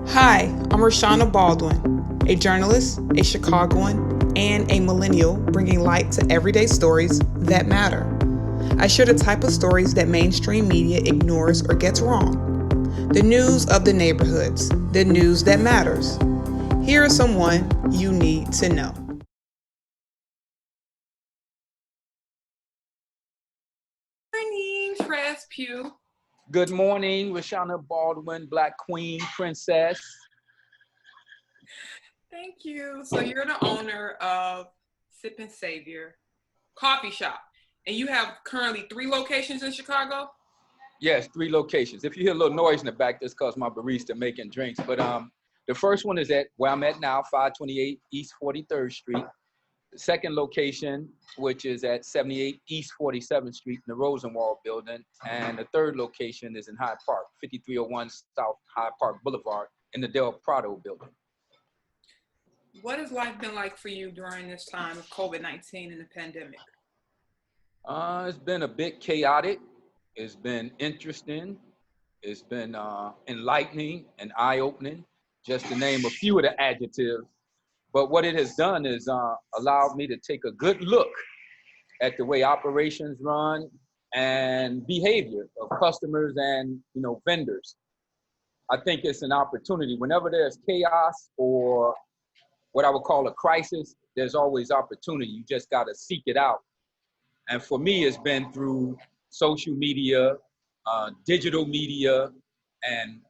Hi, I'm Rashana Baldwin, a journalist, a Chicagoan, and a millennial bringing light to everyday stories that matter. I share the type of stories that mainstream media ignores or gets wrong. The news of the neighborhoods, the news that matters. Here is someone you need to know. Morning, Trez Pugh. Good morning, Rashana Baldwin, Black Queen, Princess. Thank you. So you're the owner of Sip Savor Coffee Shop, and you have currently 3 locations in Chicago? Yes, 3 locations. If you hear a little noise in the back, that's because my barista making drinks. But the first one is at where I'm at now, 528 East 43rd Street. The second location, which is at 78 East 47th Street in the Rosenwald building. And the third location is in Hyde Park, 5301 South Hyde Park Boulevard in the Del Prado building. What has life been like for you during this time of COVID-19 and the pandemic? It's been a bit chaotic. It's been interesting. It's been enlightening and eye-opening, just to name a few of the adjectives. But what it has done is allowed me to take a good look at the way operations run and behavior of customers and vendors. I think it's an opportunity. Whenever there's chaos or what I would call a crisis, there's always opportunity. You just got to seek it out. And for me, it's been through social media, digital media, and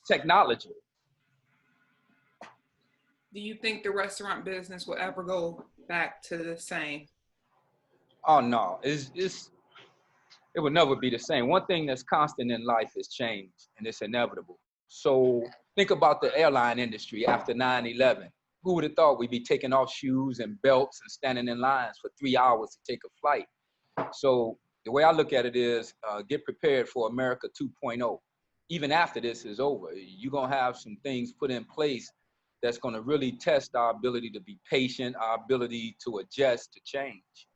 technology. Do you think the restaurant business will ever go back to the same? Oh no, it will never be the same. One thing that's constant in life is change, and it's inevitable. So think about the airline industry after 9/11. Who would have thought we'd be taking off shoes and belts and standing in lines for 3 hours to take a flight? So the way I look at it is get prepared for America 2.0. Even after this is over, you're going to have some things put in place that's going to really test our ability to be patient, our ability to adjust to change.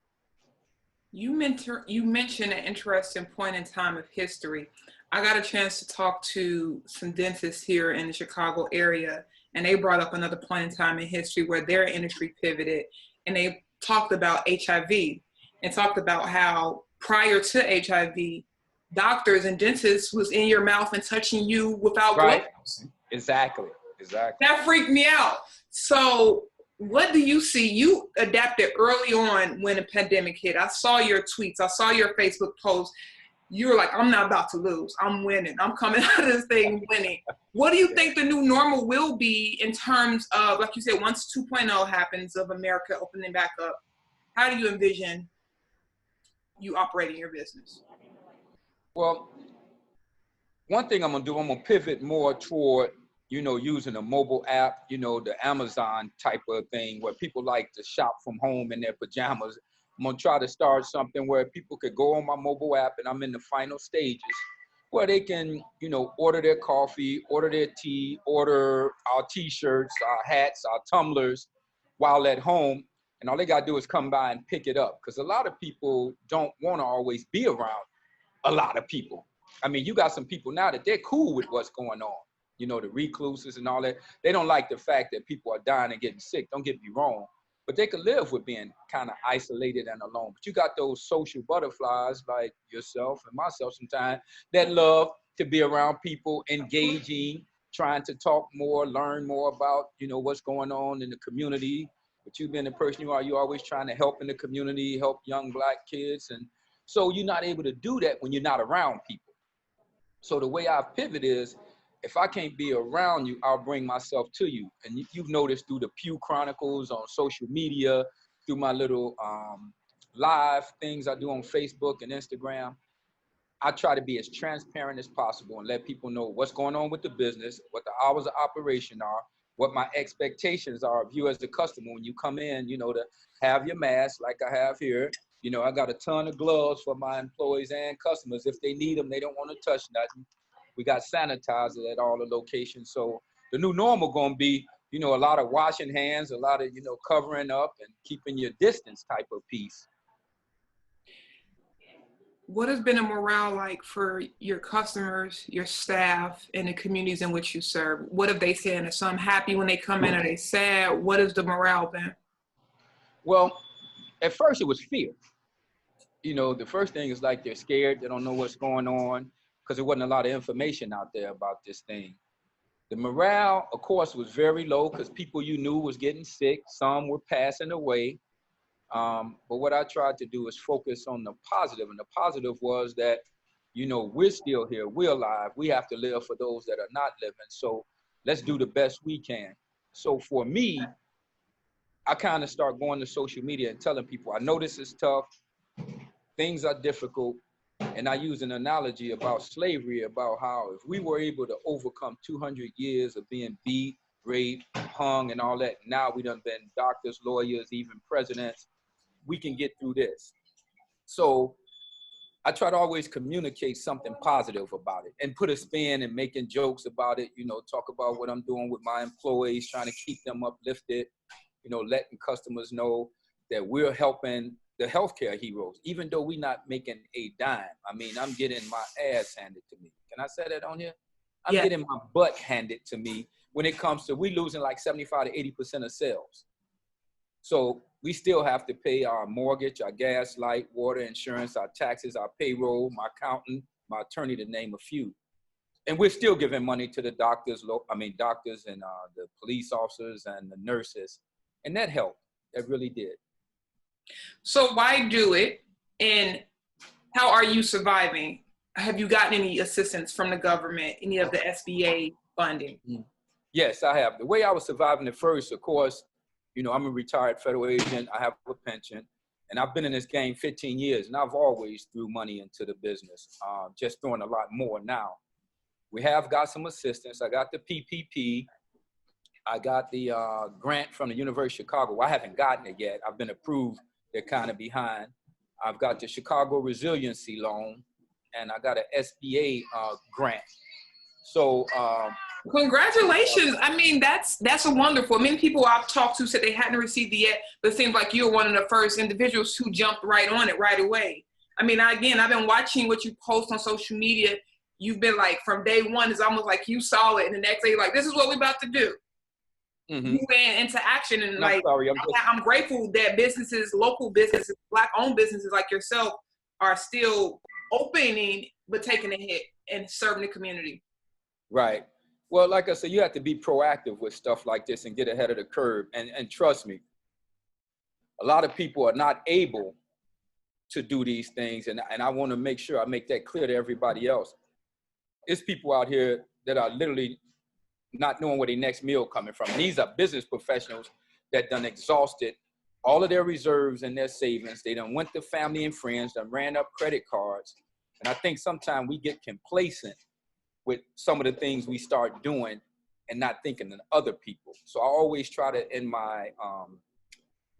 You mentioned an interesting point in time of history. I got a chance to talk to some dentists here in the Chicago area, and they brought up another point in time in history where their industry pivoted, and they talked about HIV and talked about how prior to HIV, doctors and dentists was in your mouth and touching you without gloves. Exactly. That freaked me out. So what do you see? You adapted early on when the pandemic hit. I saw your tweets. I saw your Facebook posts. You were like, I'm not about to lose. I'm winning. I'm coming out of this thing winning. What do you think the new normal will be in terms of, like you said, once 2.0 happens of America opening back up? How do you envision you operating your business? Well, one thing I'm going to do, I'm going to pivot more toward using a mobile app, the Amazon type of thing where people like to shop from home in their pajamas. I'm gonna try to start something where people could go on my mobile app, and I'm in the final stages where they can, order their coffee, order their tea, order our t-shirts, our hats, our tumblers while at home. And all they gotta do is come by and pick it up. Because a lot of people don't wanna always be around a lot of people. I mean, you got some people now that they're cool with what's going on. The recluses and all that. They don't like the fact that people are dying and getting sick. Don't get me wrong. But they could live with being kind of isolated and alone. But you got those social butterflies like yourself and myself sometimes that love to be around people, engaging, trying to talk more, learn more about, what's going on in the community. But you being the person you are, you're always trying to help in the community, help young Black kids. And so you're not able to do that when you're not around people. So the way I've pivoted is, if I can't be around you, I'll bring myself to you. And you've noticed through the Pugh Chronicles on social media, through my little live things I do on Facebook and Instagram, I try to be as transparent as possible and let people know what's going on with the business, what the hours of operation are, what my expectations are of you as the customer when you come in, to have your mask like I have here. I got a ton of gloves for my employees and customers. If they need them, they don't want to touch nothing. We got sanitizer at all the locations. So the new normal gonna be, a lot of washing hands, a lot of, covering up and keeping your distance type of piece. What has been the morale like for your customers, your staff, and the communities in which you serve? What have they said? Are some happy when they come in? Are they sad? What has the morale been? Well, at first it was fear. You know, the first thing is like they're scared. They don't know what's going on because there wasn't a lot of information out there about this thing. The morale, of course, was very low because people you knew was getting sick. Some were passing away. But what I tried to do is focus on the positive. And the positive was that, you know, we're still here. We're alive. We have to live for those that are not living. So let's do the best we can. So for me, I kind of start going to social media and telling people, I know this is tough. Things are difficult. And I use an analogy about slavery, about how if we were able to overcome 200 years of being beat, raped, hung, and all that, now we done been doctors, lawyers, even presidents, we can get through this. So I try to always communicate something positive about it and put a spin and making jokes about it, you know, talk about what I'm doing with my employees, trying to keep them uplifted, you know, letting customers know that we're helping the healthcare heroes, even though we're not making a dime. I mean, I'm getting my ass handed to me. Can I say that on here? I'm getting my butt handed to me when it comes to, we losing like 75 to 80% of sales. So we still have to pay our mortgage, our gas, light, water, insurance, our taxes, our payroll, my accountant, my attorney, to name a few. And we're still giving money to the doctors, doctors and the police officers and the nurses. And that helped. That really did. So why do it? And how are you surviving? Have you gotten any assistance from the government, any of the SBA funding? Yes, I have. The way I was surviving at first, of course, you know, I'm a retired federal agent. I have a pension, and I've been in this game 15 years, and I've always threw money into the business, just throwing a lot more now. We have got some assistance. I got the PPP. I got the grant from the University of Chicago. I haven't gotten it yet. I've been approved. They're kind of behind. I've got the Chicago Resiliency Loan, and I got an SBA grant. So congratulations. I mean, that's a wonderful. Many people I've talked to said they hadn't received it yet, but it seems like you're one of the first individuals who jumped right on it right away. I mean, again, I've been watching what you post on social media. You've been like, from day one, it's almost like you saw it, and the next day, like, this is what we're about to do. Mm-hmm. You went into action, and I'm grateful that businesses, local businesses, Black-owned businesses like yourself are still opening, but taking a hit and serving the community. Right. Well, like I said, you have to be proactive with stuff like this and get ahead of the curve. And trust me, a lot of people are not able to do these things. And I want to make sure I make that clear to everybody else. There's people out here that are literally not knowing where their next meal coming from. And these are business professionals that done exhausted all of their reserves and their savings. They done went to family and friends, done ran up credit cards. And I think sometimes we get complacent with some of the things we start doing and not thinking of other people. So I always try to, in my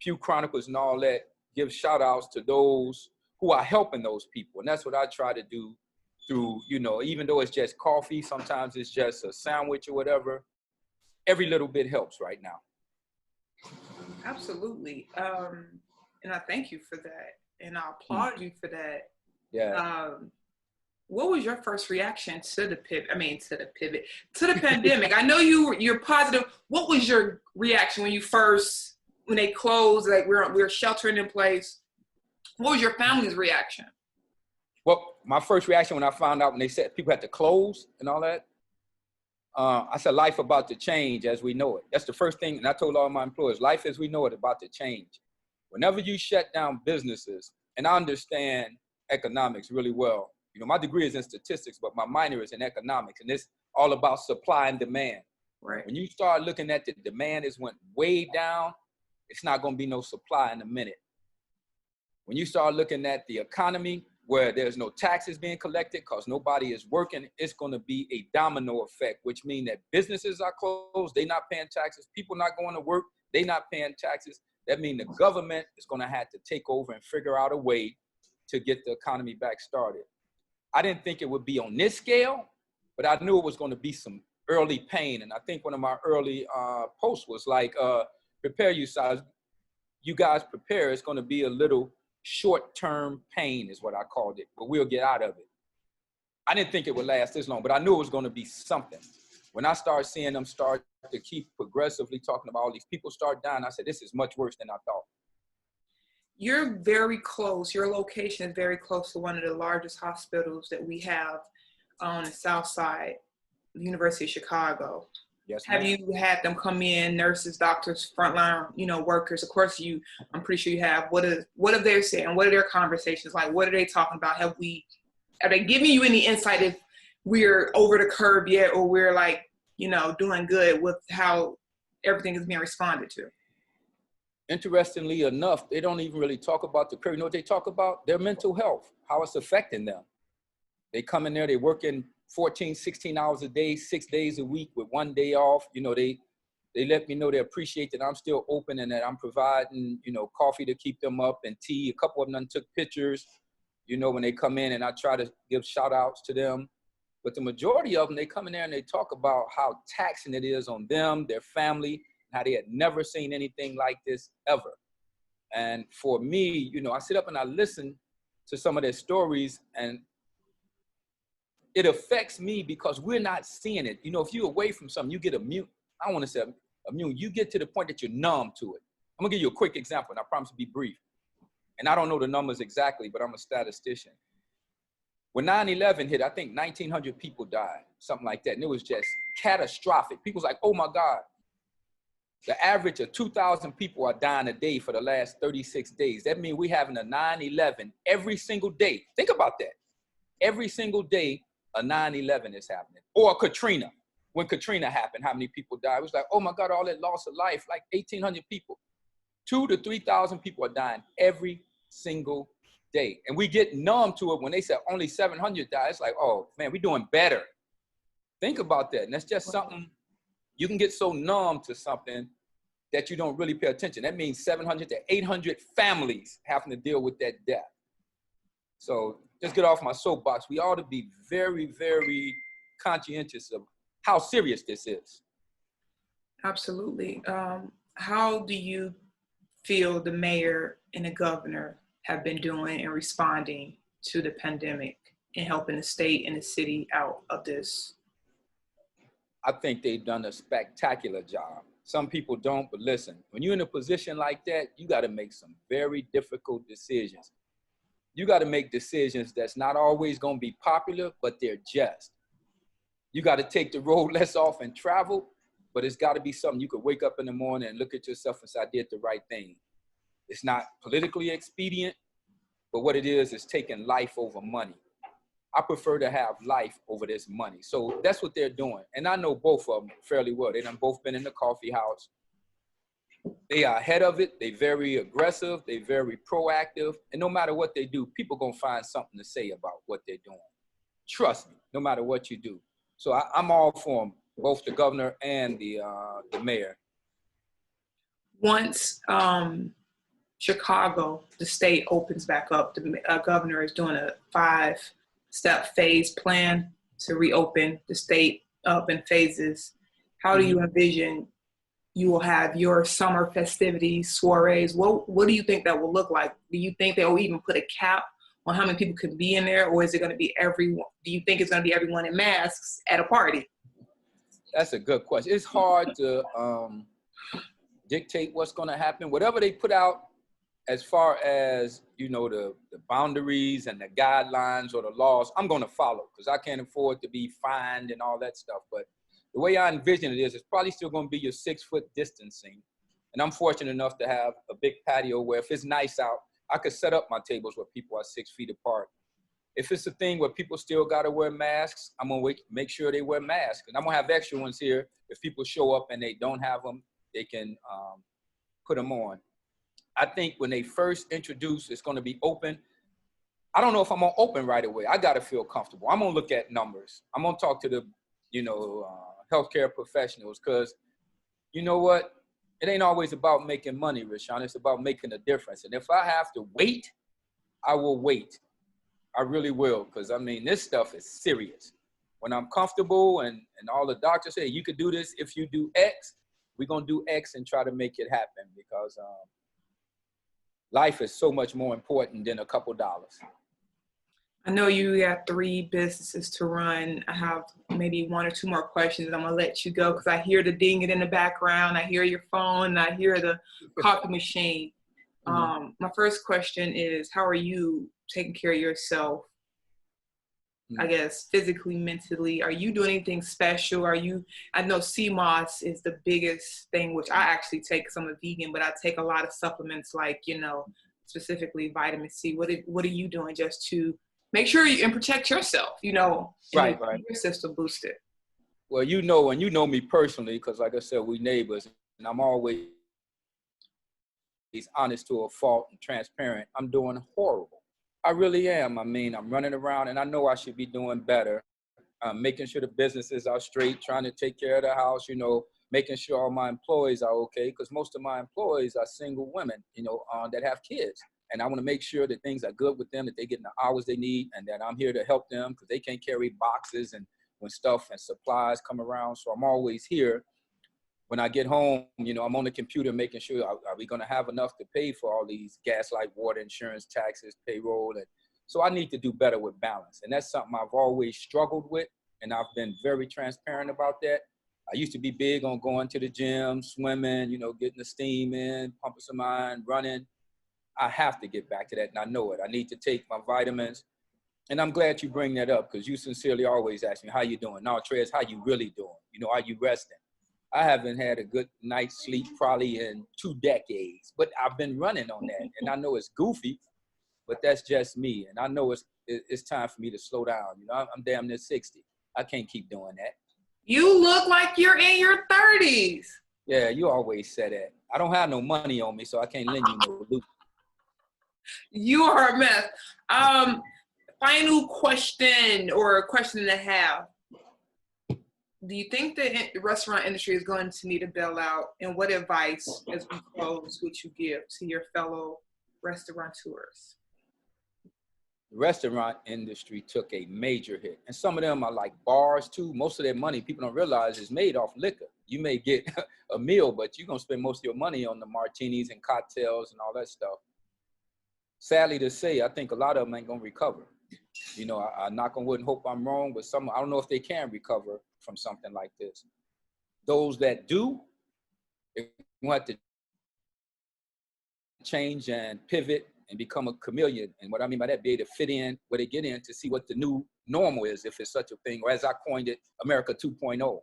Pugh Chronicles and all that, give shout outs to those who are helping those people. And that's what I try to do through, you know, even though it's just coffee, sometimes it's just a sandwich or whatever, every little bit helps right now. Absolutely. And I thank you for that. And I applaud you for that. Yeah. What was your first reaction to the to the pandemic? I know you're positive. What was your reaction when they closed, like we're sheltering in place? What was your family's reaction? Well, my first reaction when I found out when they said people had to close and all that, I said, life about to change as we know it. That's the first thing. And I told all my employees, life as we know it about to change. Whenever you shut down businesses, and I understand economics really well. You know, my degree is in statistics, but my minor is in economics, and it's all about supply and demand. Right. When you start looking at the demand is went way down, it's not going to be no supply in a minute. When you start looking at the economy where there's no taxes being collected because nobody is working, it's going to be a domino effect, which means that businesses are closed, they're not paying taxes, people not going to work, they're not paying taxes. That means the government is going to have to take over and figure out a way to get the economy back started. I didn't think it would be on this scale, but I knew it was going to be some early pain. And I think one of my early posts was like, prepare yourselves. You guys prepare. It's going to be a little short-term pain is what I called it, but we'll get out of it. I didn't think it would last this long, but I knew it was going to be something. When I started seeing them start to keep progressively talking about all these people start dying, I said, this is much worse than I thought. You're very close. Your location is very close to one of the largest hospitals that we have on the Southside, the University of Chicago. Yes, Have ma'am. you had them come in, nurses, doctors, frontline, workers? Of course, I'm pretty sure you have. What are they saying? What are their conversations like? What are they talking about? Are they giving you any insight if we're over the curve yet, or we're like, doing good with how everything is being responded to? Interestingly enough, they don't even really talk about the curve. You know what they talk about? Their mental health, how it's affecting them. They come in there, they work in 14, 16 hours a day, 6 days a week with 1 day off. They let me know they appreciate that I'm still open and that I'm providing, coffee to keep them up and tea. A couple of them took pictures, when they come in, and I try to give shout outs to them. But the majority of them, they come in there and they talk about how taxing it is on them, their family, how they had never seen anything like this ever. And for me, I sit up and I listen to some of their stories, and it affects me because we're not seeing it. If you're away from something, you get immune. I don't want to say immune. You get to the point that you're numb to it. I'm gonna give you a quick example, and I promise to be brief. And I don't know the numbers exactly, but I'm a statistician. When 9/11 hit, I think 1,900 people died, something like that. And it was just catastrophic. People's like, oh my God. The average of 2,000 people are dying a day for the last 36 days. That means we're having a 9/11 every single day. Think about that. Every single day, a 9/11 is happening. Or Katrina. When Katrina happened, how many people died? It was like, oh my God, all that loss of life, like 1,800 people. 2,000 to 3,000 people are dying every single day. And we get numb to it when they say only 700 died. It's like, oh man, we're doing better. Think about that. And that's just something, you can get so numb to something that you don't really pay attention. That means 700 to 800 families having to deal with that death. So just get off my soapbox. We ought to be very, very conscientious of how serious this is. Absolutely. How do you feel the mayor and the governor have been doing in responding to the pandemic and helping the state and the city out of this? I think they've done a spectacular job. Some people don't, but listen, when you're in a position like that, you got to make some very difficult decisions. You got to make decisions that's not always going to be popular, but they're just. You got to take the road less off and travel, but it's got to be something you could wake up in the morning and look at yourself and say, I did the right thing. It's not politically expedient, but what it is taking life over money. I prefer to have life over this money. So that's what they're doing. And I know both of them fairly well. They done both been in the coffee house. They are ahead of it. They're very aggressive. They're very proactive. And no matter what they do, people going to find something to say about what they're doing. Trust me, no matter what you do. So I'm all for them, both the governor and the mayor. Once Chicago, the state opens back up, the governor is doing a 5-step phase plan to reopen the state up in phases. How do you envision you will have your summer festivities, soirees? What do you think that will look like? Do you think they'll even put a cap on how many people can be in there, or is it going to be everyone? Do you think it's going to be everyone in masks at a party? That's a good question. It's hard to dictate what's going to happen. Whatever they put out as far as, the boundaries and the guidelines or the laws, I'm going to follow because I can't afford to be fined and all that stuff. But the way I envision it is, it's probably still going to be your 6-foot distancing. And I'm fortunate enough to have a big patio where if it's nice out, I could set up my tables where people are 6 feet apart. If it's a thing where people still got to wear masks, I'm going to make sure they wear masks. And I'm going to have extra ones here. If people show up and they don't have them, they can put them on. I think when they first introduce, it's going to be open. I don't know if I'm going to open right away. I got to feel comfortable. I'm going to look at numbers. I'm going to talk to the, healthcare professionals because, you know what? It ain't always about making money, Rashawn. It's about making a difference. And if I have to wait, I will wait. I really will, because, this stuff is serious. When I'm comfortable and all the doctors say, you could do this if you do X, we're going to do X and try to make it happen because life is so much more important than a couple dollars. I know you got 3 businesses to run. I have maybe 1 or 2 more questions, and I'm gonna let you go because I hear the dinging in the background. I hear your phone, and I hear the coffee machine. My first question is, how are you taking care of yourself? I guess physically, mentally. Are you doing anything special? I know CMOS is the biggest thing, which I actually take because I'm a vegan, but I take a lot of supplements like, specifically vitamin C. What are you doing just to make sure and protect yourself, and Right. your system boosted? Well, and you know me personally, because like I said, we neighbors, and I'm always honest to a fault and transparent. I'm doing horrible. I really am. I mean, I'm running around and I know I should be doing better. Making sure the businesses are straight, trying to take care of the house, making sure all my employees are okay, because most of my employees are single women, that have kids. And I want to make sure that things are good with them, that they get the hours they need, and that I'm here to help them because they can't carry boxes and when stuff and supplies come around. So I'm always here. When I get home, I'm on the computer making sure, are we going to have enough to pay for all these gas, light, water, insurance, taxes, payroll? And so I need to do better with balance. And that's something I've always struggled with. And I've been very transparent about that. I used to be big on going to the gym, swimming, getting the steam in, pumping some iron, running. I have to get back to that, and I know it. I need to take my vitamins. And I'm glad you bring that up because you sincerely always ask me, how you doing? No, Trez, how you really doing? Are you resting? I haven't had a good night's sleep probably in 2 decades, but I've been running on that. And I know it's goofy, but that's just me. And I know it's time for me to slow down. I'm damn near 60. I can't keep doing that. You look like you're in your 30s. Yeah, you always say that. I don't have no money on me, so I can't lend you no loot. You are a mess. Final question, or a question and a half. Do you think the restaurant industry is going to need a bailout? And what advice, as we close, would you give to your fellow restaurateurs? The restaurant industry took a major hit. And some of them are like bars too. Most of their money, people don't realize, is made off liquor. You may get a meal, but you're going to spend most of your money on the martinis and cocktails and all that stuff. Sadly to say, I think a lot of them ain't going to recover. I knock on wood and hope I'm wrong, but I don't know if they can recover from something like this. Those that do, they want to change and pivot and become a chameleon. And what I mean by that, be able to fit in where they get in to see what the new normal is, if it's such a thing, or as I coined it, America 2.0.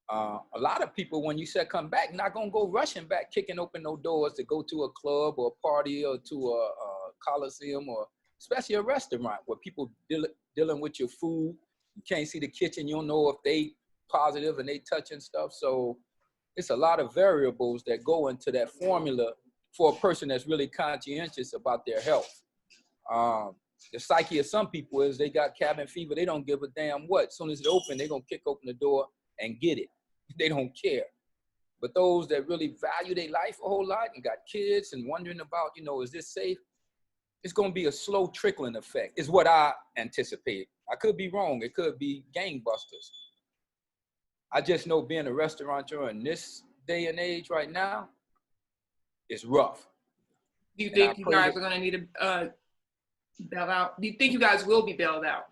A lot of people, when you said come back, not going to go rushing back, kicking open no doors to go to a club or a party or to a coliseum, or especially a restaurant where people dealing with your food. You can't see the kitchen. You don't know if they positive and they touching stuff. So it's a lot of variables that go into that formula for a person that's really conscientious about their health. The psyche of some people is they got cabin fever. They don't give a damn what. As soon as it open, they're going to kick open the door and get it. They don't care. But those that really value their life a whole lot and got kids and wondering about, is this safe? It's going to be a slow trickling effect is what I anticipate. I could be wrong. It could be gangbusters. I just know being a restaurateur in this day and age right now is rough. Do you think you guys are going to need a bailout? Do you think you guys will be bailed out?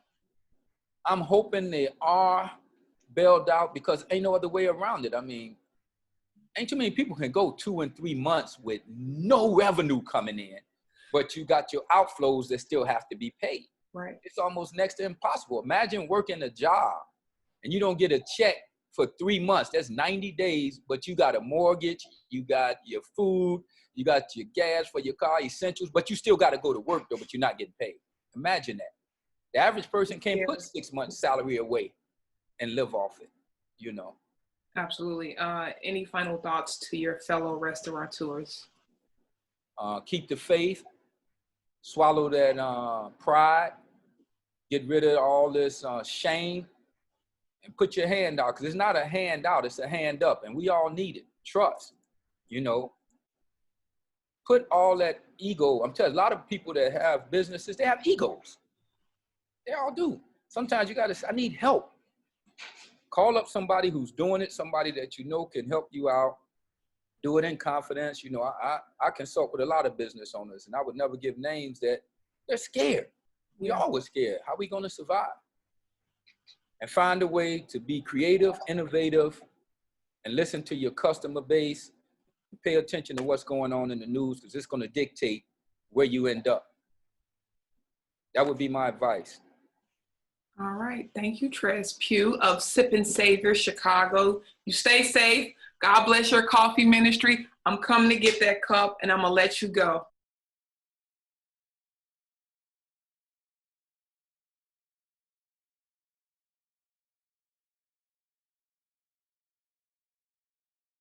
I'm hoping they are bailed out because ain't no other way around it. I mean, ain't too many people can go 2 and 3 months with no revenue coming in, but you got your outflows that still have to be paid. Right. It's almost next to impossible. Imagine working a job and you don't get a check for 3 months. That's 90 days, but you got a mortgage, you got your food, you got your gas for your car, essentials, but you still got to go to work though, but you're not getting paid. Imagine that. The average person can't put 6 months salary away and live off it, Absolutely. Any final thoughts to your fellow restaurateurs? Keep the faith, swallow that pride, get rid of all this shame, and put your hand out, because it's not a hand out, it's a hand up, and we all need it. Trust, Put all that ego. I'm telling you, a lot of people that have businesses, they have egos. They all do. Sometimes you got to say, I need help. Call up somebody who's doing it, somebody that can help you out. do it in confidence. You know, I consult with a lot of business owners, and I would never give names that they're scared. We always scared. How are we going to survive? And find a way to be creative, innovative, and listen to your customer base. Pay attention to what's going on in the news, because it's going to dictate where you end up. That would be my advice. All right. Thank you, Trez. Pugh of Sip Savor Chicago. You stay safe. God bless your coffee ministry. I'm coming to get that cup, and I'm going to let you go.